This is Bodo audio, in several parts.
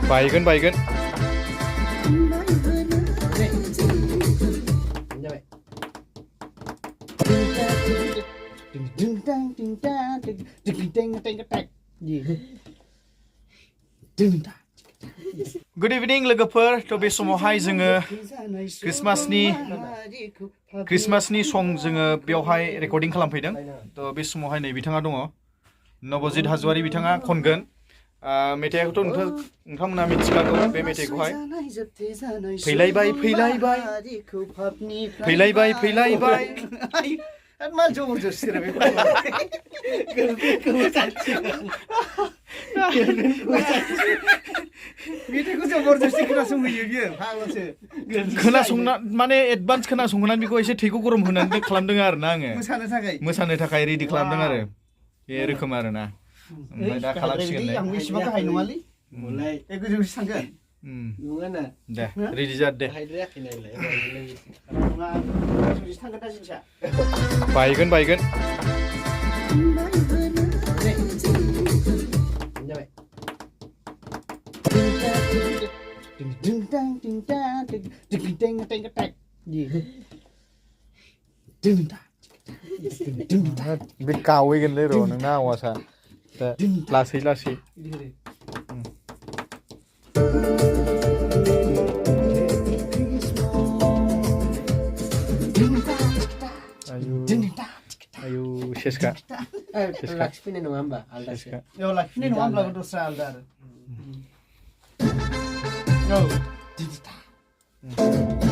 बायगोन बायगोन Good evening लोगोफोर थ' बे समावहाय जोङो क्रिसमासनि सं जोङो बेवहाय रेकर्डिं खालामफैदों थ' बे समावहाय नै बिथाङा दङ नबजित हाजवारी बिथाङा खनगोन मेथाइखौथ' नोंथांमोना मिथिखागौ बे मेथाइखौहाय फैलायबाय फैलायबाय फैलायबाय फैलायबाय मा जबरदस्ति रे मेथाइखौ जबरदस्ति खोनासंहोयो बियो फाग्लासो खोनासंना माने एडभान्स खोनासंहोनानै बेखौ एसे थैखौ गरम होनानै खालामदों आरो ना आङो मोसानो थाखाय रेडि खालामदों आरो बे रोखोम आरो ना ओमफ्राय दा खालामसिगोन आं एसेबां गाहाय नङालै ए गोजौसिम थांगोन नङाना दे रेडि जाद दे बायगोन बायगोन बे गावैगोनलै र' नोंना आवासा दा लासै लासै आयु सेसका लाखिफिननाय नङा होमबा आलदासो औ लाखिफिननाय नङा होमब्लाबो दस्रा आलदा आरो औ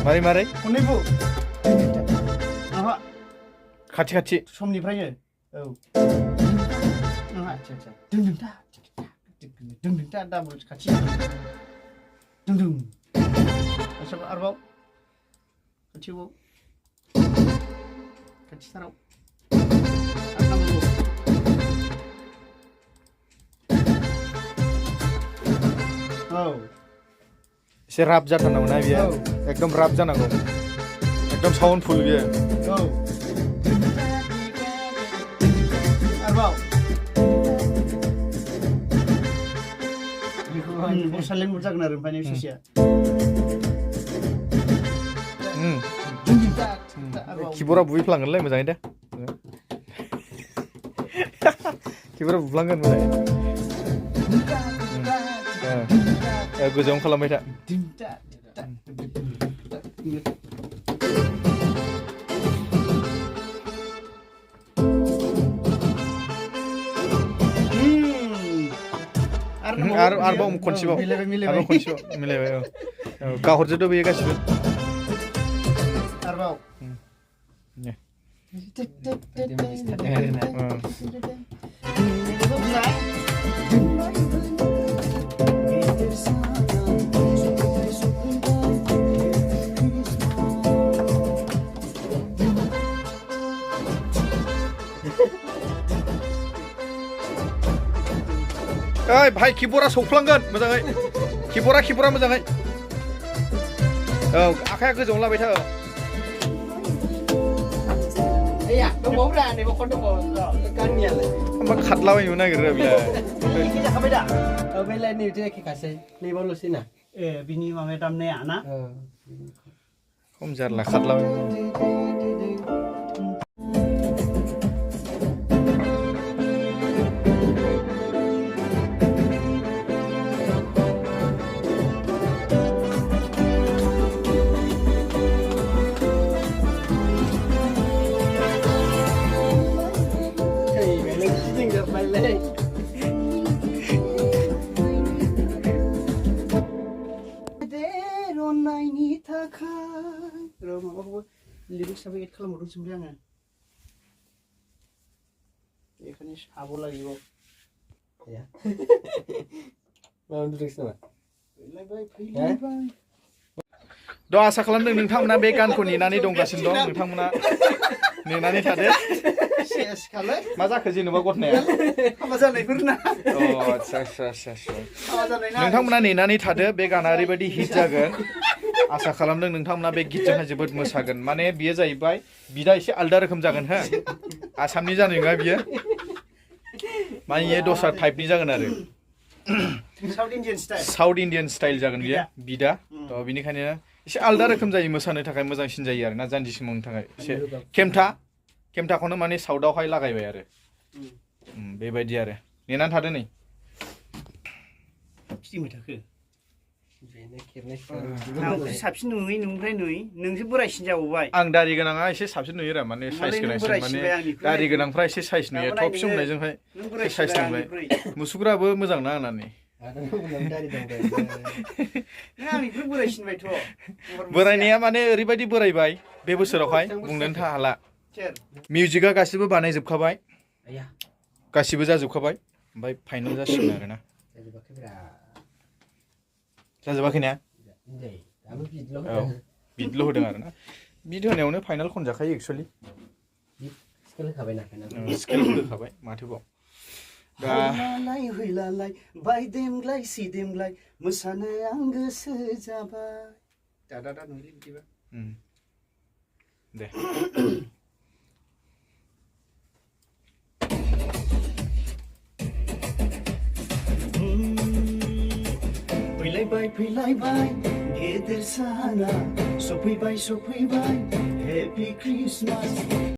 मारै मारै खननैबो खाथि खाथि समनिफ्रायनो औ आच्छा आच्छा दोंदों दाबल खाथि दोंदों आरोबाव खाथियाव खाथिथाराव औ एसे राब जाथारनांगौ ना बियो एकदम राब जानांगौ एकदम साउन्डफुल बियो औ आरोबाव बेखौ साइलेन्ट मुड जागोन आरो ओमफ्राय ससेया किबर्डआ बुहैफ्लांगोनलै मोजाङै दे किबर्डआ बुफ्लांगोन मोजाङै गोजौआवनो खालामबाय था आरोबाव खनसेबाव मिलायबाय औ गाहरजोबदो बेयो गासिबो आरोबाव ओइ भाई किबर्डआ सौफ्लांगोन मोजाङै किबर्डआ मोजाङै औ आखाया गोजौआव लाबाय था एया दंबावोब्रा नै बखन दङ गाननियालाय मा खादलाबायनो नागिरो बिलाय एखे जाखाबाय दा औ बेलाय नै एखेखासै नैबावल'सै ना ए बिनि माबाया दामनाया ना खम जारला खादलाबायनो लिरिक्सआबो एड खालामहरदोंसोमलै आङो बेखायनो साबो লাগিব द' आसा खालामदों नोंथांमोना बे गानखौ नेनानै दंगासिनो दं नोंथांमोना नेनानै थादो मा जाखो जेनेबा गथनाया हाबा जानायफोरना आच्छा नोंथांमोना नेनानै थादो बे गाना ओरैबायदि हिट जागोन आसा खालामदों नोंथांमोना बे गितजोंहाय जोबोद मोसागोन माने बियो जाहैबाय बिदा एसे आलदा रोखोम जागोन हो आसामनि जानाय नङा बियो माने दस्रा टाइपनि जागोन आरो साउथ इन्डियान स्टाइल जागोन बियो बिदा थ' बिनिखायनो एसे आलदा रोखोम जायो मोसानो थाखाय मोजांसिन जायो आरोना जानजि सोमावनो थाखाय एसे केमथाखौनो माने साउथावहाय लागायबाय आरो बेबायदि आरो नेनानै थादो नै साबसिन नुयै नोंनिफ्राय नुयै नोंसो बोरायसिन जाबावबाय आं दारि गोनाङा एसे साबसिन नुयो माने साइज गोनांसिन माने दारि गोनांफ्रा एसे साइज नुयो टप सोंनायजोंहाय एसे साइज नुबाय मुसुगुराबो मोजां ना आंनानै बोरायनाया माने ओरैबायदि बोरायबाय बे बोसोरावहाय बुंनोनो हाला मिउजिकआ गासिबो बानायजोबखाबाय गासिबो जाजोबखाबाय ओमफ्राय फाइनाल जासिगोन आरोना जाजोबाखै ना औ बिदल' होदों आरोना बिद होनायावनो फाइनाल खनजाखायो एक्सुवेलि स्केल होखाबाय माथोबाव हैलालाय बायदेमग्लाय सिदेमग्लाय मोसानो आं गोसो जाबाय दादा नुयो बिदिबा दे फैलायबाय गेदेर साना सफैबाय हेपि क्रिसमास